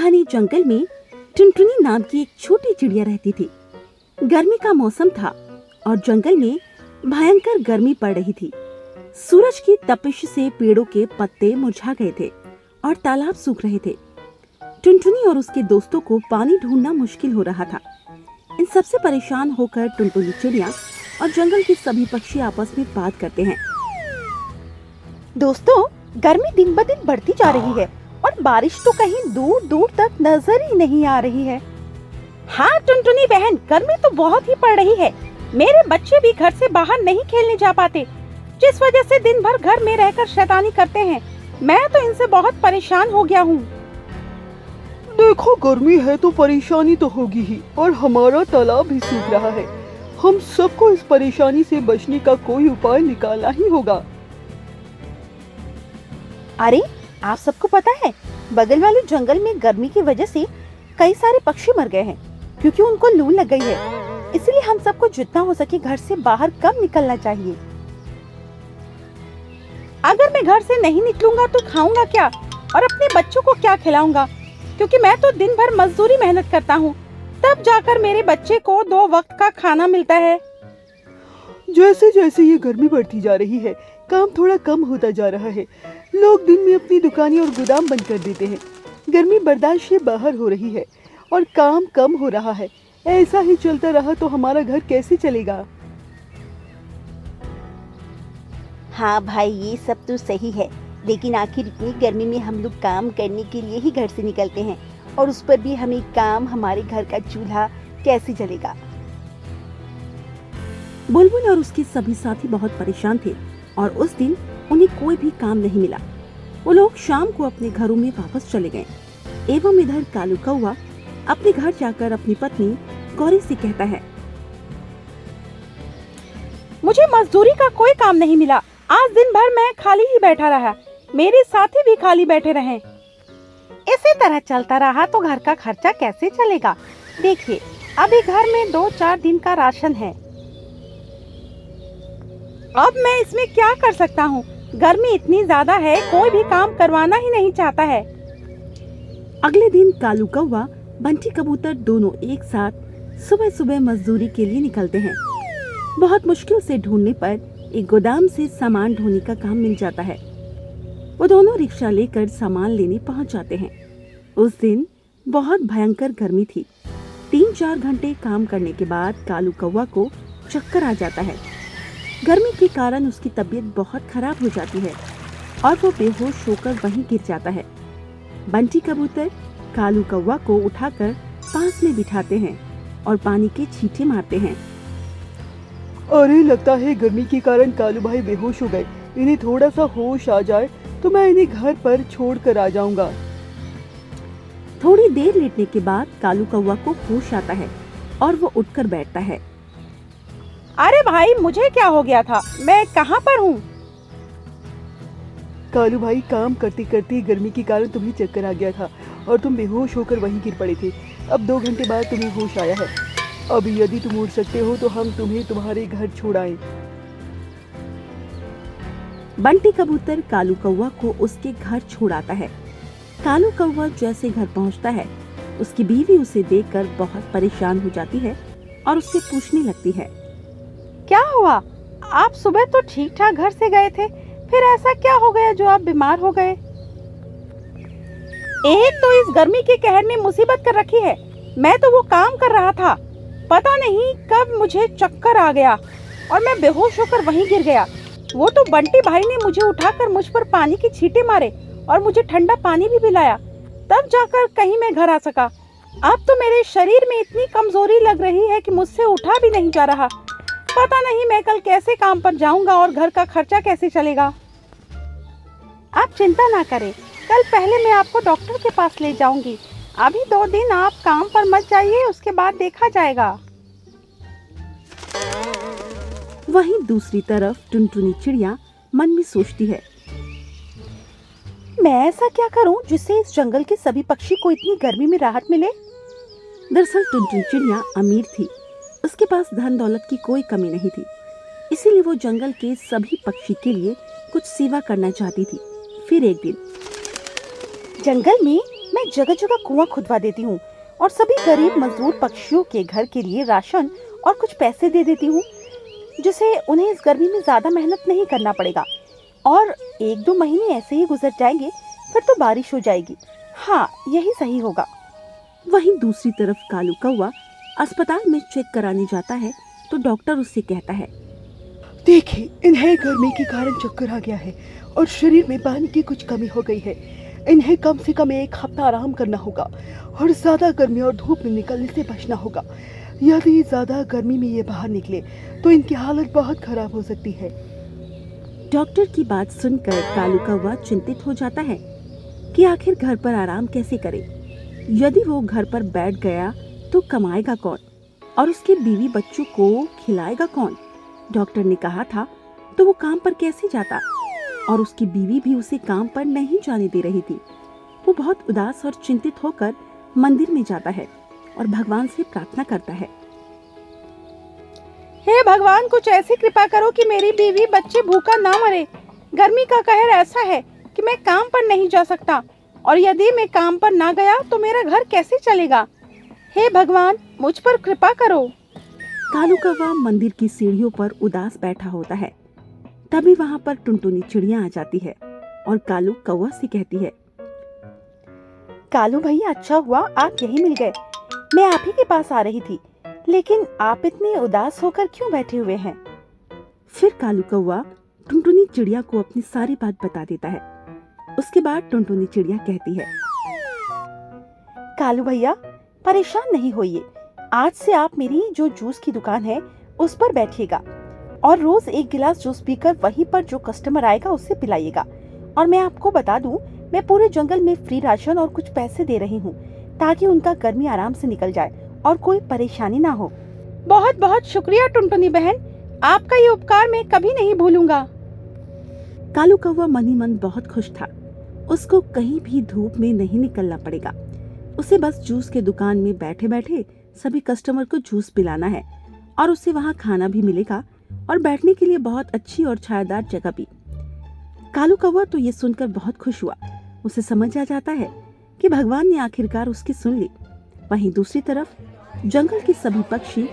घने जंगल में टुनटुनी नाम की एक छोटी चिड़िया रहती थी। गर्मी का मौसम था और जंगल में भयंकर गर्मी पड़ रही थी। सूरज की तपिश से पेड़ों के पत्ते मुरझा गए थे और तालाब सूख रहे थे। टुनटुनी और उसके दोस्तों को पानी ढूंढना मुश्किल हो रहा था। इन सबसे परेशान होकर टुनटुनी चिड़िया और जंगल के सभी पक्षी आपस में बात करते हैं। दोस्तों, गर्मी दिन ब दिन बढ़ती जा रही है और बारिश तो कहीं दूर दूर तक नजर ही नहीं आ रही है। हाँ टुनटुनी बहन, गर्मी तो बहुत ही पड़ रही है। मेरे बच्चे भी घर से बाहर नहीं खेलने जा पाते, जिस वजह से दिन भर घर में रहकर शैतानी करते हैं। मैं तो इनसे बहुत परेशान हो गया हूँ। देखो, गर्मी है तो परेशानी तो होगी ही, और हमारा तालाब भी सूख रहा है। हम सबको इस परेशानी से बचने का कोई उपाय निकालना ही होगा। अरे, आप सबको पता है, बगल वाले जंगल में गर्मी की वजह से कई सारे पक्षी मर गए हैं क्योंकि उनको लू लग गई है। इसलिए हम सबको जितना हो सके घर से बाहर कम निकलना चाहिए। अगर मैं घर से नहीं निकलूंगा तो खाऊंगा क्या और अपने बच्चों को क्या खिलाऊंगा? क्योंकि मैं तो दिन भर मजदूरी मेहनत करता हूँ, तब जाकर मेरे बच्चे को 2 वक्त का खाना मिलता है। जैसे जैसे ये गर्मी बढ़ती जा रही है, काम थोड़ा कम होता जा रहा है। लोग दिन में अपनी दुकानें और गोदाम बंद कर देते हैं। गर्मी बर्दाश्त से बाहर हो रही है और काम कम हो रहा है। ऐसा ही चलता रहा तो हमारा घर कैसे चलेगा? हाँ भाई, ये सब तो सही है, लेकिन आखिर इतनी गर्मी में हम लोग काम करने के लिए ही घर से निकलते हैं, और उस पर भी हमें काम, हमारे घर का चूल्हा कैसे जलेगा? बुलबुल और उसके सभी साथी बहुत परेशान थे और उस दिन उन्हें कोई भी काम नहीं मिला। वो लोग शाम को अपने घरों में वापस चले गए। एवं इधर कालू कौवा अपने घर जाकर अपनी पत्नी गौरी से कहता है, मुझे मजदूरी का कोई काम नहीं मिला। आज दिन भर मैं खाली ही बैठा रहा, मेरे साथी भी खाली बैठे रहे। इसी तरह चलता रहा तो घर का खर्चा कैसे चलेगा? देखिए, अभी घर में 2-4 दिन का राशन है। अब मैं इसमें क्या कर सकता हूँ? गर्मी इतनी ज्यादा है, कोई भी काम करवाना ही नहीं चाहता है। अगले दिन कालू कौवा, बंटी कबूतर दोनों एक साथ सुबह सुबह मजदूरी के लिए निकलते हैं। बहुत मुश्किल से ढूंढने पर एक गोदाम से सामान ढोने का काम मिल जाता है। वो दोनों रिक्शा लेकर सामान लेने पहुंच जाते हैं। उस दिन बहुत भयंकर गर्मी थी। 3-4 घंटे काम करने के बाद कालू कौवा को चक्कर आ जाता है। गर्मी के कारण उसकी तबीयत बहुत खराब हो जाती है और वो बेहोश होकर वहीं गिर जाता है। बंटी कबूतर कालू कौवा को उठाकर पास में बिठाते हैं और पानी के छींटे मारते हैं। अरे, लगता है गर्मी के कारण कालू भाई बेहोश हो गए। इन्हें थोड़ा सा होश आ जाए तो मैं इन्हें घर पर छोड़ कर आ जाऊंगा। थोड़ी देर लेटने के बाद कालू कौवा को होश आता है और वो उठकर बैठता है। अरे भाई, मुझे क्या हो गया था? मैं कहाँ पर हूँ? कालू भाई, काम करते करते गर्मी के कारण तुम्हें चक्कर आ गया था और तुम बेहोश होकर वहीं गिर पड़े थे। अब 2 घंटे बाद तुम्हें होश आया है। अब यदि तुम उठ सकते हो तो हम तुम्हें तुम्हारे घर छोड़ाएं। बंटी कबूतर कालू कौवा को उसके घर छोड़ाता है। कालू कौवा जैसे घर पहुंचता है, उसकी बीवी उसे देखकर बहुत परेशान हो जाती है और उससे पूछने लगती है, क्या हुआ? आप सुबह तो ठीक ठाक घर से गए थे, फिर ऐसा क्या हो गया जो आप बीमार हो गए? एक तो इस गर्मी के कहर ने मुसीबत कर रखी है। मैं तो वो काम कर रहा था, पता नहीं कब मुझे चक्कर आ गया और मैं बेहोश होकर वहीं गिर गया। वो तो बंटी भाई ने मुझे उठाकर मुझ पर पानी के छींटे मारे और मुझे ठंडा पानी भी पिलाया, तब जाकर कहीं मैं घर आ सका। अब तो मेरे शरीर में इतनी कमजोरी लग रही है कि मुझसे उठा भी नहीं जा रहा। पता नहीं मैं कल कैसे काम पर जाऊंगा और घर का खर्चा कैसे चलेगा। आप चिंता ना करें, कल पहले मैं आपको डॉक्टर के पास ले जाऊंगी। अभी 2 दिन आप काम पर मत जाइए, उसके बाद देखा जाएगा। वहीं दूसरी तरफ टुनटुनी चिड़िया मन में सोचती है, मैं ऐसा क्या करूं जिससे इस जंगल के सभी पक्षी को इतनी गर्मी में राहत मिले? दरअसल टुनटुनी चिड़िया अमीर थी, उसके पास धन दौलत की कोई कमी नहीं थी। इसीलिए वो जंगल के सभी पक्षी के लिए कुछ सेवा करना चाहती थी। फिर एक दिन जंगल में मैं जगह जगह कुआं खुदवा देती हूँ और सभी गरीब मजदूर पक्षियों के घर के लिए राशन और कुछ पैसे दे देती हूँ, जिससे उन्हें इस गर्मी में ज्यादा मेहनत नहीं करना पड़ेगा। और 1-2 महीने ऐसे ही गुजर जाएंगे, फिर तो बारिश हो जाएगी। हाँ, यही सही होगा। वहीं दूसरी तरफ कालू कौवा अस्पताल में चेक कराने जाता है तो डॉक्टर उससे कहता है, देखिए, इन्हें गर्मी के कारण चक्कर आ गया है और शरीर में पानी की कुछ कमी हो गई है। इन्हें कम से कम 1 हफ्ता आराम करना होगा और ज्यादा गर्मी और धूप में निकलने से बचना होगा। यदि ज्यादा गर्मी में ये बाहर निकले तो इनकी हालत बहुत खराब हो सकती है। डॉक्टर की बात सुनकर कालू कौवा चिंतित हो जाता है कि आखिर घर पर आराम कैसे करे। यदि वो घर पर बैठ गया तो कमाएगा कौन और उसके बीवी बच्चों को खिलाएगा कौन। डॉक्टर ने कहा था तो वो काम पर कैसे जाता, और उसकी बीवी भी उसे काम पर नहीं जाने दे रही थी। वो बहुत उदास और चिंतित होकर मंदिर में जाता है और भगवान से प्रार्थना करता है, हे भगवान, कुछ ऐसी कृपा करो कि मेरी बीवी बच्चे भूखा ना मरे। गर्मी का कहर ऐसा है कि मैं काम पर नहीं जा सकता, और यदि मैं काम पर ना गया तो मेरा घर कैसे चलेगा। हे भगवान, मुझ पर कृपा करो। कालू कौवा मंदिर की सीढ़ियों पर उदास बैठा होता है। तभी वहाँ पर टुनटुनी चिड़िया आ जाती है और कालू कौवा से कहती है, कालू भैया, अच्छा हुआ आप यहीं मिल गए। मैं आप ही के पास आ रही थी, लेकिन आप इतने उदास होकर क्यों बैठे हुए हैं? फिर कालू कौवा टुनटुनी चिड़िया को अपनी सारी बात बता देता है। उसके बाद टुनटुनी चिड़िया कहती है, कालू भैया, परेशान नहीं होइए। आज से आप मेरी जो जूस की दुकान है उस पर बैठिएगा और रोज 1 गिलास जूस पीकर वहीं पर जो कस्टमर आएगा उससे पिलाइएगा। और मैं आपको बता दूं, मैं पूरे जंगल में फ्री राशन और कुछ पैसे दे रही हूँ ताकि उनका गर्मी आराम से निकल जाए और कोई परेशानी ना हो। बहुत बहुत शुक्रिया टुनटुनी बहन, आपका ये उपकार मैं कभी नहीं भूलूंगा। कालू कौवा मन ही मन बहुत खुश था। उसको कहीं भी धूप में नहीं निकलना पड़ेगा। उसे बस जूस के दुकान में बैठे बैठे सभी कस्टमर को जूस पिलाना है और उसे वहाँ खाना भी मिलेगा और बैठने के लिए बहुत अच्छी और छायादार जगह भी। कालू कौवा तो ये सुनकर बहुत खुश हुआ। उसे समझ आ जाता है कि भगवान ने आखिरकार उसकी सुन ली। वहीं दूसरी तरफ जंगल के सभी पक्षी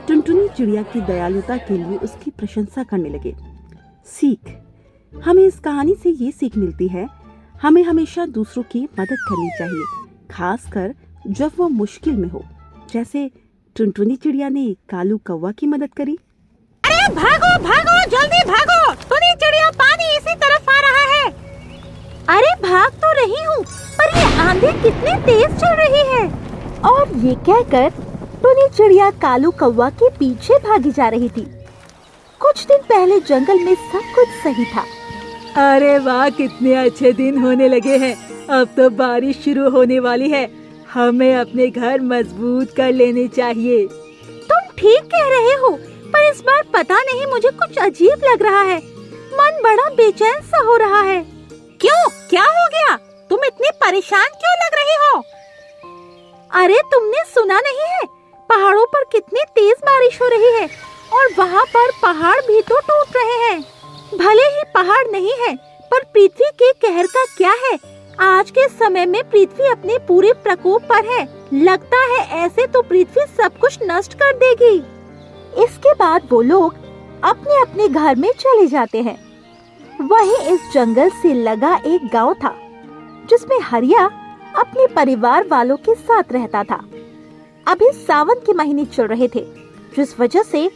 टुनटुनी चिड़िया की दयालुता के लिए उसकी प्रशंसा करने लगे। सीख, हमें इस कहानी से ये सीख मिलती है, हमें हमेशा दूसरों की मदद करनी चाहिए, खासकर जब वो मुश्किल में हो, जैसे टुनटुनी चिड़िया ने कालू कौवा की मदद करी। अरे भागो भागो, जल्दी भागो, टुनी चिड़िया पानी इसी तरफ आ रहा है। अरे भाग तो रही हूँ, पर ये आंधी कितनी तेज चल रही है। और ये कहकर टुनी चिड़िया कालू कौवा के पीछे भागी जा रही थी। कुछ दिन पहले जंगल में सब कुछ सही था। अरे वाह, कितने अच्छे दिन होने लगे हैं। अब तो बारिश शुरू होने वाली है। हमें अपने घर मजबूत कर लेने चाहिए। तुम ठीक कह रहे हो, पर इस बार पता नहीं मुझे कुछ अजीब लग रहा है। मन बड़ा बेचैन सा हो रहा है। क्यों, क्या हो गया? तुम इतनी परेशान क्यों लग रही हो? अरे तुमने सुना नहीं है, पहाड़ों पर कितनी तेज बारिश हो रही है और वहाँ पर पहाड़ भी तो टूट रहे हैं। भले ही पहाड़ नहीं है, पर पृथ्वी के कहर का क्या है। आज के समय में पृथ्वी अपने पूरे प्रकोप पर है। लगता है ऐसे तो पृथ्वी सब कुछ नष्ट कर देगी। इसके बाद वो लोग अपने अपने घर में चले जाते हैं। वहीं इस जंगल से लगा एक गांव था, जिसमें हरिया अपने परिवार वालों के साथ रहता था। अभी सावन के महीने चल रहे थे, जिस वजह से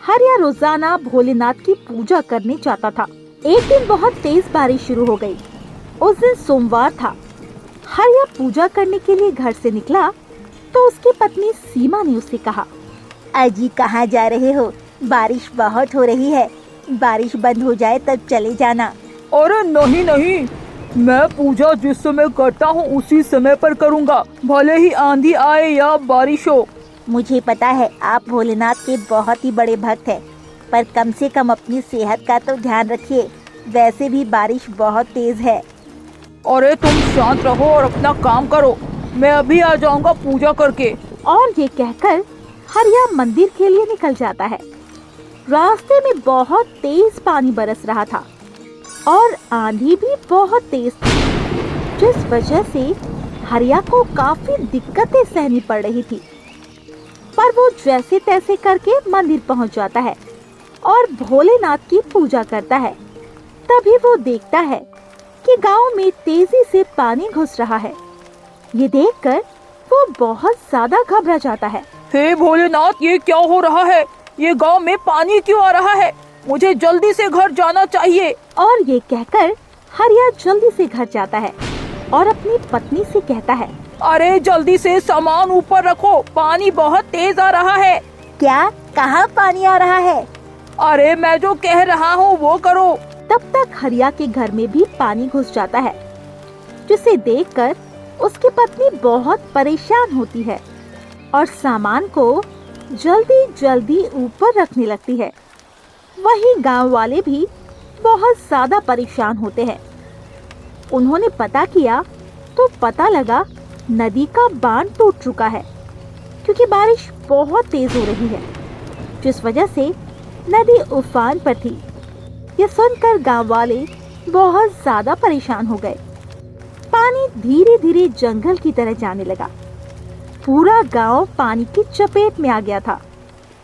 हरिया रोजाना भोलेनाथ की पूजा करने जाता था। एक दिन बहुत तेज बारिश शुरू हो गई। उस दिन सोमवार था। हरिया पूजा करने के लिए घर से निकला तो उसकी पत्नी सीमा ने उससे कहा, अजी कहाँ जा रहे हो? बारिश बहुत हो रही है, बारिश बंद हो जाए तब चले जाना। अरे नहीं नहीं, मैं पूजा जिस समय करता हूँ उसी समय पर करूँगा, भले ही आंधी आए या बारिश हो। मुझे पता है आप भोलेनाथ के बहुत ही बड़े भक्त हैं, पर कम से कम अपनी सेहत का तो ध्यान रखिए। वैसे भी बारिश बहुत तेज है। अरे तुम शांत रहो और अपना काम करो, मैं अभी आ जाऊँगा पूजा करके। और ये कहकर हरिया मंदिर के लिए निकल जाता है। रास्ते में बहुत तेज पानी बरस रहा था और आंधी भी बहुत तेज थी, जिस वजह से हरिया को काफी दिक्कतें सहनी पड़ रही थी, पर वो जैसे तैसे करके मंदिर पहुंच जाता है और भोलेनाथ की पूजा करता है। तभी वो देखता है कि गांव में तेजी से पानी घुस रहा है। ये देखकर वो बहुत ज्यादा घबरा जाता है। हे भोलेनाथ, ये क्या हो रहा है? ये गांव में पानी क्यों आ रहा है? मुझे जल्दी से घर जाना चाहिए। और ये कहकर हरिया जल्दी से घर जाता है और अपनी पत्नी से कहता है, अरे जल्दी से सामान ऊपर रखो, पानी बहुत तेज आ रहा है। क्या? कहाँ पानी आ रहा है? अरे मैं जो कह रहा हूँ वो करो। तब तक हरिया के घर में भी पानी घुस जाता है, जिसे देखकर उसकी पत्नी बहुत परेशान होती है और सामान को जल्दी जल्दी ऊपर रखने लगती है। वहीं गांव वाले भी बहुत ज्यादा परेशान होते हैं। उन्होंने पता किया तो पता लगा नदी का बांध टूट चुका है, क्योंकि बारिश बहुत तेज हो रही है, जिस वजह से नदी उफान पर थी। ये सुनकर गांव वाले बहुत ज्यादा परेशान हो गए। पानी धीरे धीरे जंगल की तरह जाने लगा। पूरा गांव पानी की चपेट में आ गया था,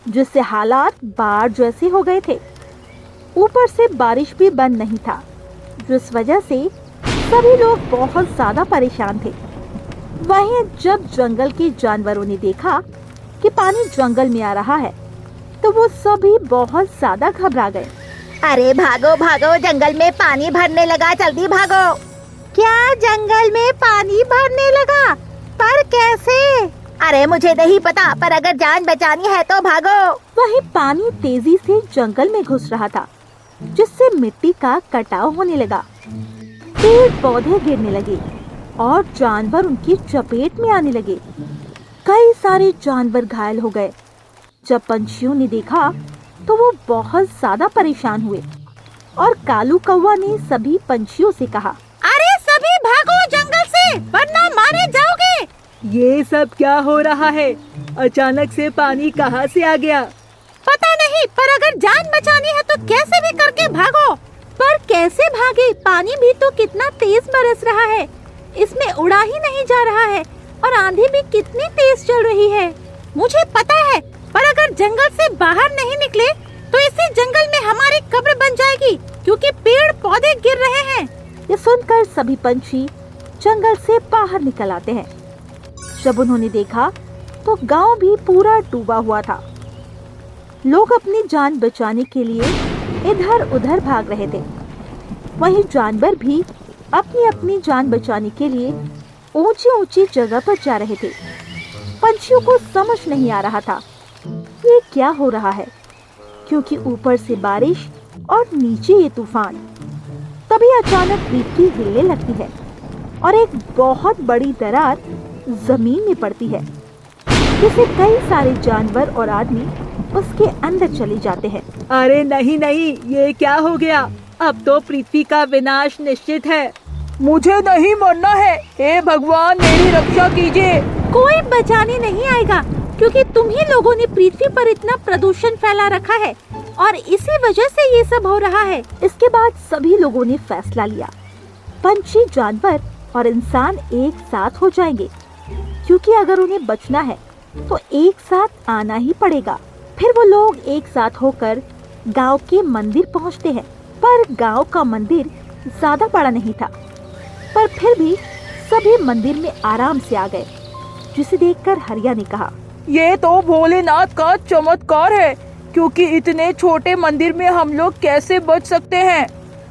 जिससे हालात बाढ़ जैसे हो गए थे। ऊपर से बारिश भी बंद नहीं था, जिस वजह से सभी लोग बहुत ज्यादा परेशान थे। वहीं जब जंगल के जानवरों ने देखा कि पानी जंगल में आ रहा है, तो वो सभी बहुत ज्यादा घबरा गए। अरे भागो भागो, जंगल में पानी भरने लगा, जल्दी भागो। क्या जंगल में पानी भरने लगा? पर कैसे? अरे मुझे नहीं पता, पर अगर जान बचानी है तो भागो। वही पानी तेजी से जंगल में घुस रहा था, जिससे मिट्टी का कटाव होने लगा। पेड़ पौधे गिरने लगे और जानवर उनकी चपेट में आने लगे। कई सारे जानवर घायल हो गए। जब पंछियों ने देखा तो वो बहुत ज्यादा परेशान हुए और कालू कौवा ने सभी पंछियों से कहा, अरे सभी भागो जंगल से, वरना मारे जाओगे। ये सब क्या हो रहा है? अचानक से पानी कहाँ से आ गया? पता नहीं, पर अगर जान बचानी है तो कैसे भी करके भागो। पर कैसे भागे? पानी भी तो कितना तेज बरस रहा है, इसमें उड़ा ही नहीं जा रहा है और आंधी भी कितनी तेज चल रही है। मुझे पता है, पर अगर जंगल से बाहर नहीं निकले तो इसी जंगल में हमारी कब्र बन जाएगी, क्योंकि पेड़ पौधे गिर रहे हैं। ये सुनकर सभी पंछी जंगल से बाहर निकल आते हैं। जब उन्होंने देखा तो गांव भी पूरा डूबा हुआ था। लोग अपनी जान बचाने के लिए इधर उधर भाग रहे थे। वहीं जानवर भी अपनी अपनी जान बचाने के लिए ऊंची ऊंची जगह पर जा रहे थे। पंछियों को समझ नहीं आ रहा था ये क्या हो रहा है, क्योंकि ऊपर से बारिश और नीचे ये तूफान। तभी अचानक पृथ्वी हिलने लगती है और एक बहुत बड़ी दरार जमीन में पड़ती है, जिससे कई सारे जानवर और आदमी उसके अंदर चले जाते हैं। अरे नहीं नहीं, ये क्या हो गया? अब तो पृथ्वी का विनाश निश्चित है। मुझे नहीं मरना है, हे भगवान मेरी रक्षा कीजिए। कोई बचाने नहीं आएगा, क्योंकि तुम ही लोगों ने पृथ्वी पर इतना प्रदूषण फैला रखा है और इसी वजह से ये सब हो रहा है। इसके बाद सभी लोगों ने फैसला लिया, पंछी, जानवर और इंसान एक साथ हो जाएंगे, क्योंकि अगर उन्हें बचना है तो एक साथ आना ही पड़ेगा। फिर वो लोग एक साथ होकर गांव के मंदिर पहुंचते हैं, पर गांव का मंदिर ज्यादा बड़ा नहीं था, पर फिर भी सभी मंदिर में आराम से आ गए, जिसे देखकर हरिया ने कहा, ये तो भोलेनाथ का चमत्कार है, क्योंकि इतने छोटे मंदिर में हम लोग कैसे बच सकते हैं।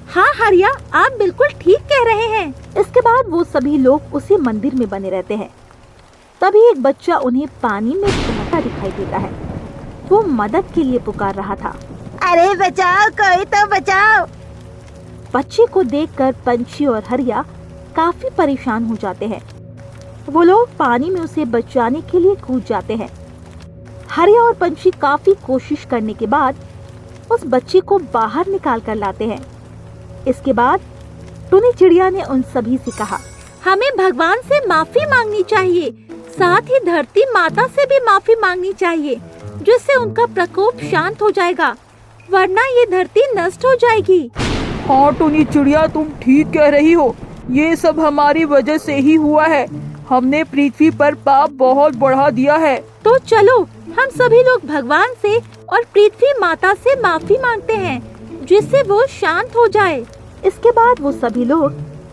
हाँ हरिया, आप बिल्कुल ठीक कह रहे हैं। इसके बाद वो सभी लोग उसी मंदिर में बने रहते हैं। तभी एक बच्चा उन्हें पानी में बहता दिखाई देता है। वो मदद के लिए पुकार रहा था। अरे बचाओ, कोई तो बचाओ। बच्चे को देखकर पंछी और हरिया काफी परेशान हो जाते हैं। वो लोग पानी में उसे बचाने के लिए कूद जाते हैं। हरिया और पंछी काफी कोशिश करने के बाद उस बच्चे को बाहर निकाल कर लाते हैं। इसके बाद टुनी चिड़िया ने उन सभी से कहा, हमें भगवान से माफी मांगनी चाहिए, साथ ही धरती माता से भी माफी मांगनी चाहिए, जिससे उनका प्रकोप शांत हो जाएगा, वरना ये धरती नष्ट हो जाएगी। हाँ टुनी चिड़िया, तुम ठीक कह रही हो, ये सब हमारी वजह से ही हुआ है। हमने पृथ्वी पर पाप बहुत बढ़ा दिया है। तो चलो हम सभी लोग भगवान से और पृथ्वी माता से माफी मांगते हैं, जिससे वो शांत हो जाए। इसके बाद वो सभी लोग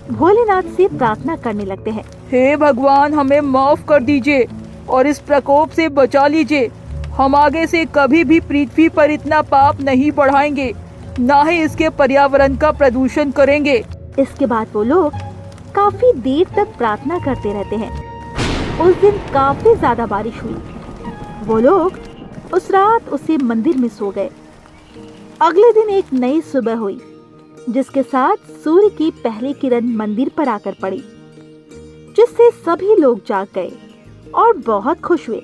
भोलेनाथ से प्रार्थना करने लगते हैं। हे भगवान, हमें माफ कर दीजिए और इस प्रकोप से बचा लीजिए। हम आगे से कभी भी पृथ्वी पर इतना पाप नहीं बढ़ाएंगे, ना ही इसके पर्यावरण का प्रदूषण करेंगे। इसके बाद वो लोग काफी देर तक प्रार्थना करते रहते हैं। उस दिन काफी ज्यादा बारिश हुई। वो लोग उस रात उसी मंदिर में सो गए। अगले दिन एक नई सुबह हुई, जिसके साथ सूर्य की पहली किरण मंदिर पर आकर पड़ी, जिससे सभी लोग जाग गए और बहुत खुश हुए,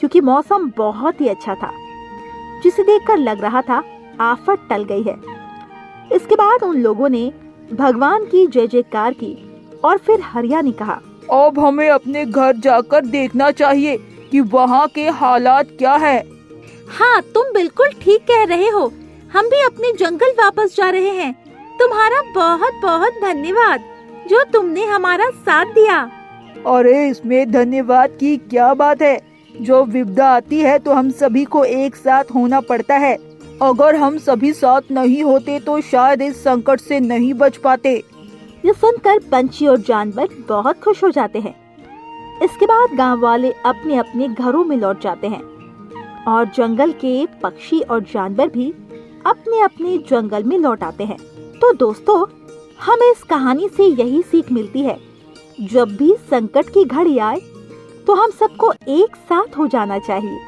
क्योंकि मौसम बहुत ही अच्छा था, जिसे देखकर लग रहा था आफत टल गई है। इसके बाद उन लोगों ने भगवान की जय जयकार की और फिर हरिया ने कहा, अब हमें अपने घर जाकर देखना चाहिए कि वहाँ के हालात क्या है। हाँ, तुम बिल्कुल ठीक कह रहे हो। हम भी अपने जंगल वापस जा रहे हैं। तुम्हारा बहुत बहुत धन्यवाद जो तुमने हमारा साथ दिया। अरे इसमें धन्यवाद की क्या बात है। जो विपदा आती है तो हम सभी को एक साथ होना पड़ता है। अगर हम सभी साथ नहीं होते तो शायद इस संकट से नहीं बच पाते। ये सुनकर पंछी और जानवर बहुत खुश हो जाते हैं। इसके बाद गांव वाले अपने अपने घरों में लौट जाते हैं और जंगल के पक्षी और जानवर भी अपने अपने जंगल में लौट आते हैं। तो दोस्तों, हमें इस कहानी से यही सीख मिलती है, जब भी संकट की घड़ी आए तो हम सबको एक साथ हो जाना चाहिए,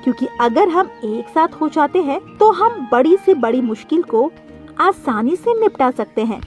क्योंकि अगर हम एक साथ हो जाते हैं तो हम बड़ी से बड़ी मुश्किल को आसानी से निपटा सकते हैं।